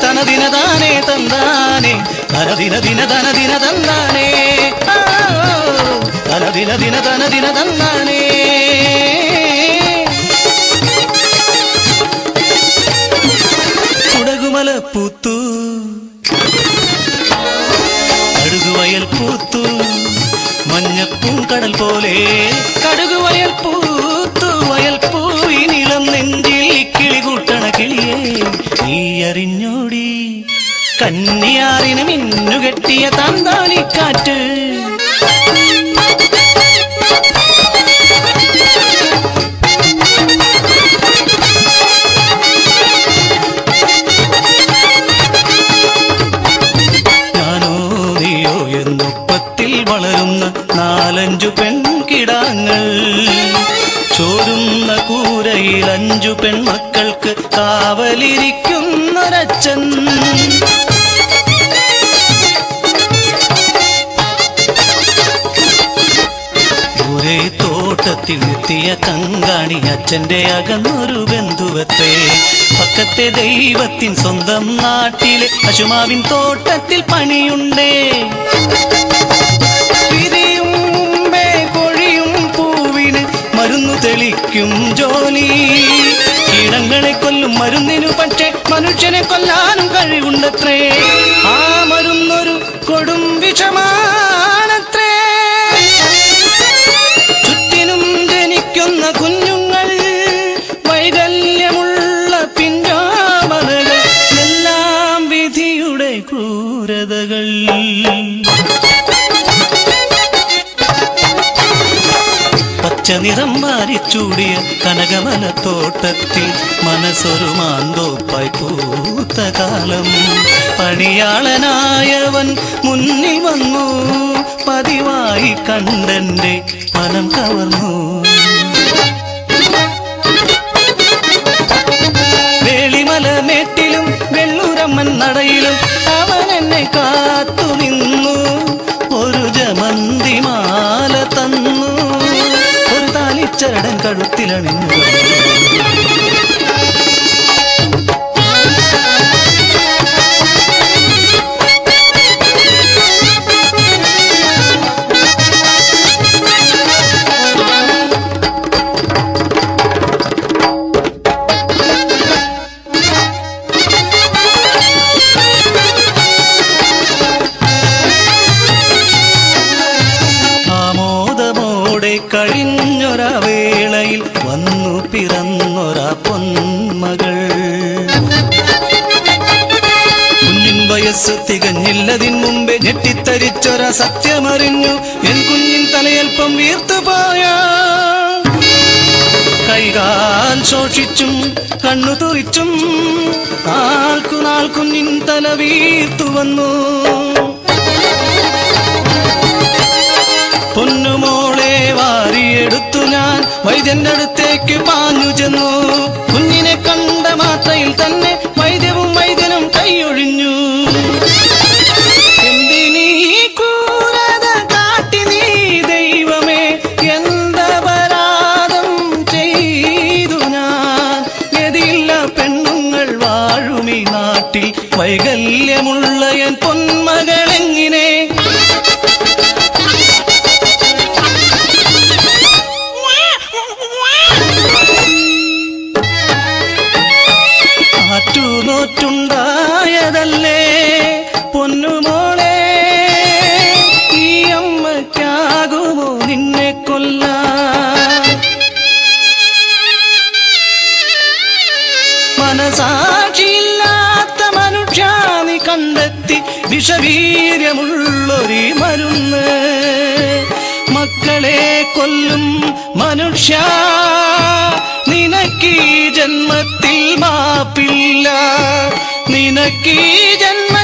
തനദിനദാനേ തന്താനേ തനദിന ദിന തനദിന തന്താനേ തനദിന ദിന തനദിന തന്താനേ കുടകുമല പൂത്തു കടുകുവയൽ പൂത്തു മഞ്ഞപ്പൂങ്കടൽ പോലെ കടുകുവയൽ പൂത്തു വയൽ പൂവിനിളം നെഞ്ചിൽ കിളികൂട്ടണ കിളിയേ നീ അറിഞ്ഞോടി കന്നിയാറിന് മിന്നുകെട്ടിയ താന്താലിക്കാറ്റ് ഞാനോ നീയോ എന്നൊപ്പത്തിൽ വളരുന്ന നാലഞ്ചു പെൺകിടാങ്ങൾ ചോരുന്ന കൂരയിൽ 5 പെൺമക്കൾക്ക് കാവലിരിക്കുന്നൊരച്ഛൻ ഒരേ തോട്ടത്തിൽ എത്തിയ കങ്കാണി അച്ഛന്റെ അകന്നൊരു ബന്ധുവത്തെ പക്കത്തെ ദൈവത്തിൻ സ്വന്തം നാട്ടിലെ പശുമാവിൻ തോട്ടത്തിൽ പണിയുണ്ടേ മരുന്നു തെളിക്കും ജോലി കീടങ്ങളെ കൊല്ലും മരുന്നിനു പക്ഷേ മനുഷ്യനെ കൊല്ലാനും കഴിവുണ്ടത്രേ ആ മരുന്നൊരു കൊടും വിഷമാണത്രേ ചുറ്റിനും ജനിക്കുന്ന കുഞ്ഞുങ്ങൾ വൈകല്യമുള്ള പിഞ്ചാമരകൾ എല്ലാം വിധിയുടെ ക്രൂരതകൾ നിറം മാറിച്ചൂടിയ കനകമല തോട്ടത്തിൽ മനസ്സൊരു മാന്തോപ്പായി പൂത്ത കാലം പണിയാളനായവൻ മുന്നിൽ വന്നു പതിവായി കണ്ടെന്റെ മനം കവർന്നു വേളിമല മേട്ടിലും വെള്ളൂരമ്മൻ നടയിലും അവൻ എന്നെ കാത്തു നിന്നു ഒരു ജമന്തിമാല തന്നു ചരടൻ കഴുത്തിലണിഞ്ഞു കഴിഞ്ഞൊരാ വേളയിൽ വന്നു പിറന്നൊരാ പൊന്മകൾ കുഞ്ഞിൻ വയസ്സ് തികഞ്ഞില്ലതിൻ മുമ്പേ ഞെട്ടിത്തരിച്ചൊരാ സത്യമറിഞ്ഞു എൻ കുഞ്ഞിൻ തലയൽപ്പം വീർത്തുപോയ കൈകാൽ ശോഷിച്ചും കണ്ണു തുറിച്ചും നാൾക്കുനാൾ കുഞ്ഞിൻ തല വീർത്തു വന്നു പൊന്നുമോളെ വാരിയെടുത്തു ഞാൻ വൈദ്യന്റെ അടുത്തേക്ക് പാഞ്ഞു ചെന്നു കുഞ്ഞിനെ കണ്ട മാത്രയിൽ തന്നെ വൈദ്യനും കൈയൊഴിഞ്ഞു എന്തിനീ ക്രൂരത കാട്ടി നീ ദൈവമേ എന്തപരാധം ചെയ്തു ഞാൻ ഗതിയില്ല പെണ്ണുങ്ങൾ വാഴുമീ നാട്ടിൽ വൈകല്യമുള്ള എൻ പൊന്മകളെങ്ങനെ ായതല്ലേ പൊന്നുമോളെ ഈ അമ്മയ്ക്കാകുമോ നിന്നെ കൊല്ലാൻ മനസാക്ഷിയില്ലാത്ത മനുഷ്യാനി കണ്ടെത്തി വിഷവീര്യമുള്ളൊരു മരുന്ന് മക്കളെ കൊല്ലും മനുഷ്യ നിനക്കീ ജന്മത്തിൽ മാപ്പില്ല നിനക്കീ ജന്മ